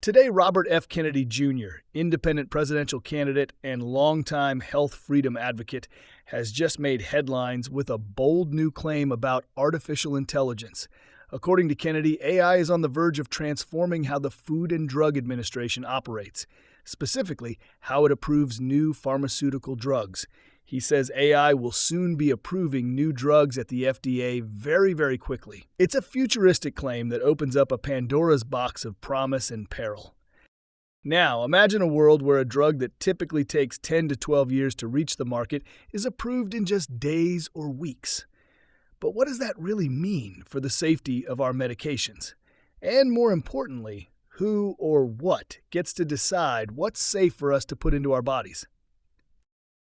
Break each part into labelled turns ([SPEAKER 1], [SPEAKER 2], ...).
[SPEAKER 1] Today, Robert F. Kennedy Jr., independent presidential candidate and longtime health freedom advocate, has just made headlines with a bold new claim about artificial intelligence. According to Kennedy, AI is on the verge of transforming how the Food and Drug Administration operates, specifically how it approves new pharmaceutical drugs. He says AI will soon be approving new drugs at the FDA very quickly. It's a futuristic claim that opens up a Pandora's box of promise and peril. Now, imagine a world where a drug that typically takes 10 to 12 years to reach the market is approved in just days or weeks. But what does that really mean for the safety of our medications? And more importantly, who or what gets to decide what's safe for us to put into our bodies?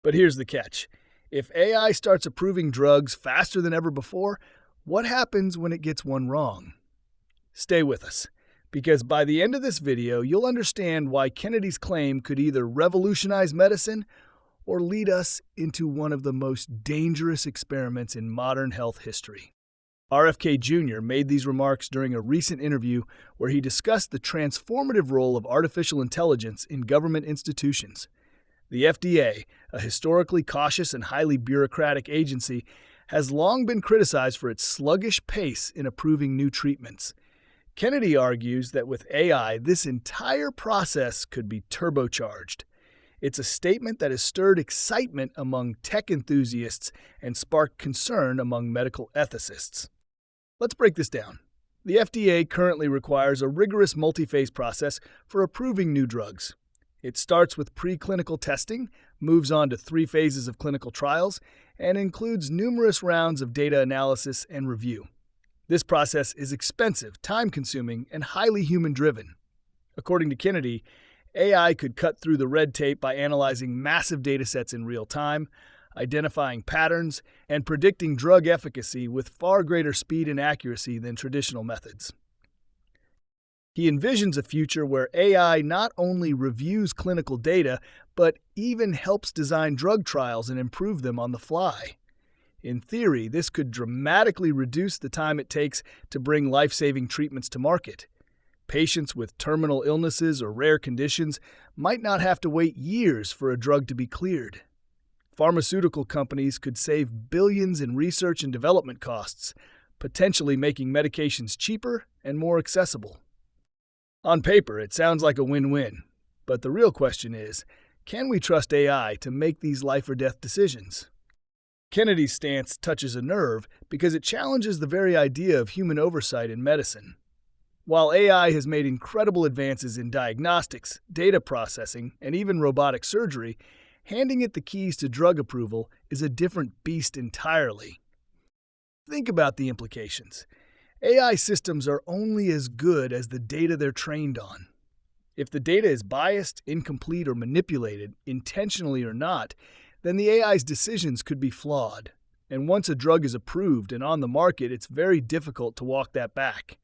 [SPEAKER 1] But here's the catch. If AI starts approving drugs faster than ever before, what happens when it gets one wrong? Stay with us, because by the end of this video, you'll understand why Kennedy's claim could either revolutionize medicine or lead us into one of the most dangerous experiments in modern health history. RFK Jr. made these remarks during a recent interview where he discussed the transformative role of artificial intelligence in government institutions. The FDA, a historically cautious and highly bureaucratic agency, has long been criticized for its sluggish pace in approving new treatments. Kennedy argues that with AI, this entire process could be turbocharged. It's a statement that has stirred excitement among tech enthusiasts and sparked concern among medical ethicists. Let's break this down. The FDA currently requires a rigorous multi-phase process for approving new drugs. It starts with preclinical testing, moves on to 3 phases of clinical trials, and includes numerous rounds of data analysis and review. This process is expensive, time-consuming, and highly human-driven. According to Kennedy, AI could cut through the red tape by analyzing massive datasets in real time, identifying patterns, and predicting drug efficacy with far greater speed and accuracy than traditional methods. He envisions a future where AI not only reviews clinical data, but even helps design drug trials and improve them on the fly. In theory, this could dramatically reduce the time it takes to bring life-saving treatments to market. Patients with terminal illnesses or rare conditions might not have to wait years for a drug to be cleared. Pharmaceutical companies could save billions in research and development costs, potentially making medications cheaper and more accessible. On paper, it sounds like a win-win, but the real question is, can we trust AI to make these life-or-death decisions? Kennedy's stance touches a nerve because it challenges the very idea of human oversight in medicine. While AI has made incredible advances in diagnostics, data processing, and even robotic surgery, handing it the keys to drug approval is a different beast entirely. Think about the implications. AI systems are only as good as the data they're trained on. If the data is biased, incomplete, or manipulated, intentionally or not, then the AI's decisions could be flawed. And once a drug is approved and on the market, it's very difficult to walk that back.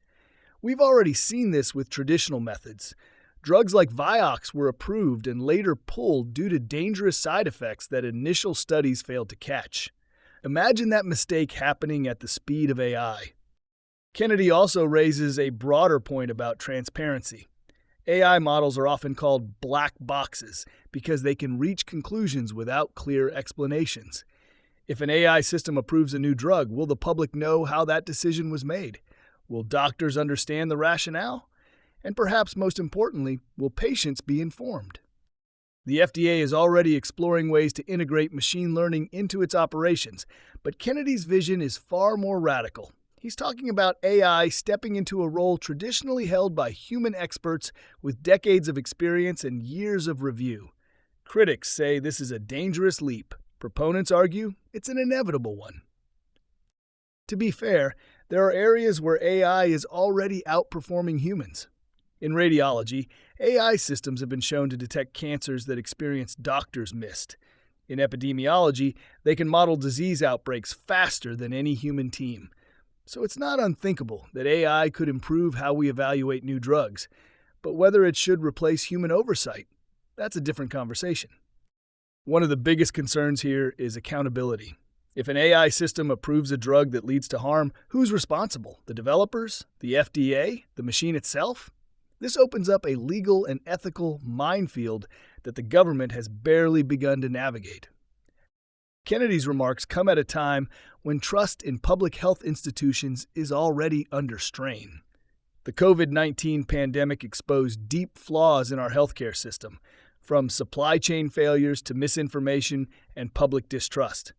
[SPEAKER 1] We've already seen this with traditional methods. Drugs like Vioxx were approved and later pulled due to dangerous side effects that initial studies failed to catch. Imagine that mistake happening at the speed of AI. Kennedy also raises a broader point about transparency. AI models are often called black boxes because they can reach conclusions without clear explanations. If an AI system approves a new drug, will the public know how that decision was made? Will doctors understand the rationale? And perhaps most importantly, will patients be informed? The FDA is already exploring ways to integrate machine learning into its operations, but Kennedy's vision is far more radical. He's talking about AI stepping into a role traditionally held by human experts with decades of experience and years of review. Critics say this is a dangerous leap. Proponents argue it's an inevitable one. To be fair, there are areas where AI is already outperforming humans. In radiology, AI systems have been shown to detect cancers that experienced doctors missed. In epidemiology, they can model disease outbreaks faster than any human team. So it's not unthinkable that AI could improve how we evaluate new drugs. But whether it should replace human oversight, that's a different conversation. One of the biggest concerns here is accountability. If an AI system approves a drug that leads to harm, who's responsible? The developers? The FDA? The machine itself? This opens up a legal and ethical minefield that the government has barely begun to navigate. Kennedy's remarks come at a time when trust in public health institutions is already under strain. The COVID-19 pandemic exposed deep flaws in our healthcare system, from supply chain failures to misinformation and public distrust.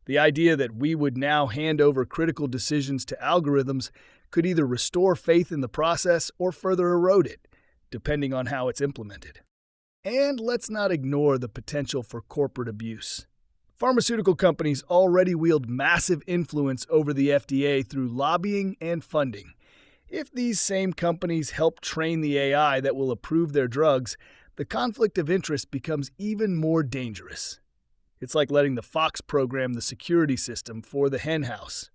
[SPEAKER 1] The idea that we would now hand over critical decisions to algorithms could either restore faith in the process or further erode it, depending on how it's implemented. And let's not ignore the potential for corporate abuse. Pharmaceutical companies already wield massive influence over the FDA through lobbying and funding. If these same companies help train the AI that will approve their drugs, the conflict of interest becomes even more dangerous. It's like letting the fox program the security system for the henhouse.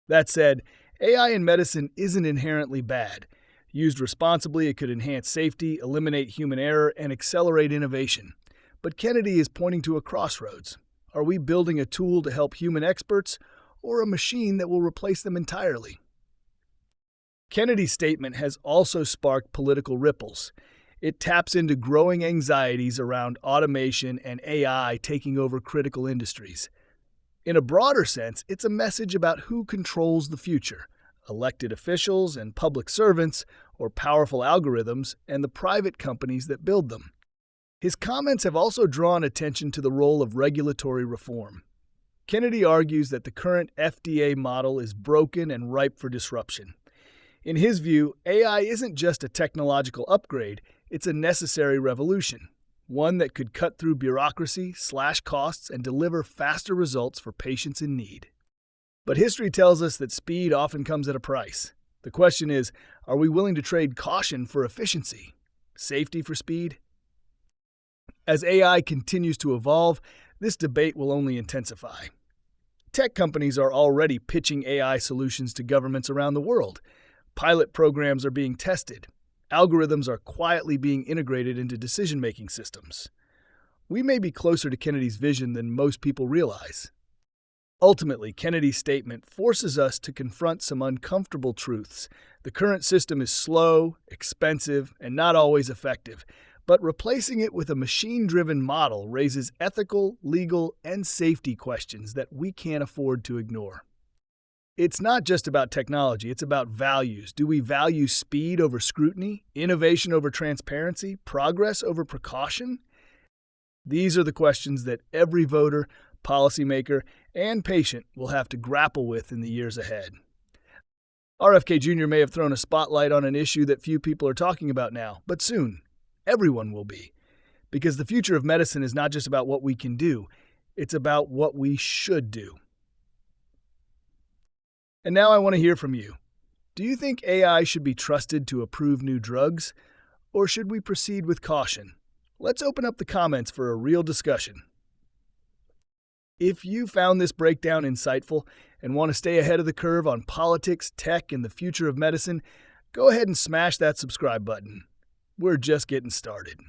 [SPEAKER 1] That said, AI in medicine isn't inherently bad. Used responsibly, it could enhance safety, eliminate human error, and accelerate innovation. But Kennedy is pointing to a crossroads. Are we building a tool to help human experts, or a machine that will replace them entirely? Kennedy's statement has also sparked political ripples. It taps into growing anxieties around automation and AI taking over critical industries. In a broader sense, it's a message about who controls the future: elected officials and public servants, or powerful algorithms and the private companies that build them. His comments have also drawn attention to the role of regulatory reform. Kennedy argues that the current FDA model is broken and ripe for disruption. In his view, AI isn't just a technological upgrade, it's a necessary revolution, one that could cut through bureaucracy, slash costs, and deliver faster results for patients in need. But history tells us that speed often comes at a price. The question is, are we willing to trade caution for efficiency? Safety for speed? As AI continues to evolve, this debate will only intensify. Tech companies are already pitching AI solutions to governments around the world. Pilot programs are being tested. Algorithms are quietly being integrated into decision-making systems. We may be closer to Kennedy's vision than most people realize. Ultimately, Kennedy's statement forces us to confront some uncomfortable truths. The current system is slow, expensive, and not always effective. But replacing it with a machine-driven model raises ethical, legal, and safety questions that we can't afford to ignore. It's not just about technology, it's about values. Do we value speed over scrutiny, innovation over transparency, progress over precaution? These are the questions that every voter, policymaker, and patient will have to grapple with in the years ahead. RFK Jr. may have thrown a spotlight on an issue that few people are talking about now, but soon, everyone will be. Because the future of medicine is not just about what we can do, it's about what we should do. And now I want to hear from you. Do you think AI should be trusted to approve new drugs, or should we proceed with caution? Let's open up the comments for a real discussion. If you found this breakdown insightful and want to stay ahead of the curve on politics, tech, and the future of medicine, go ahead and smash that subscribe button. We're just getting started.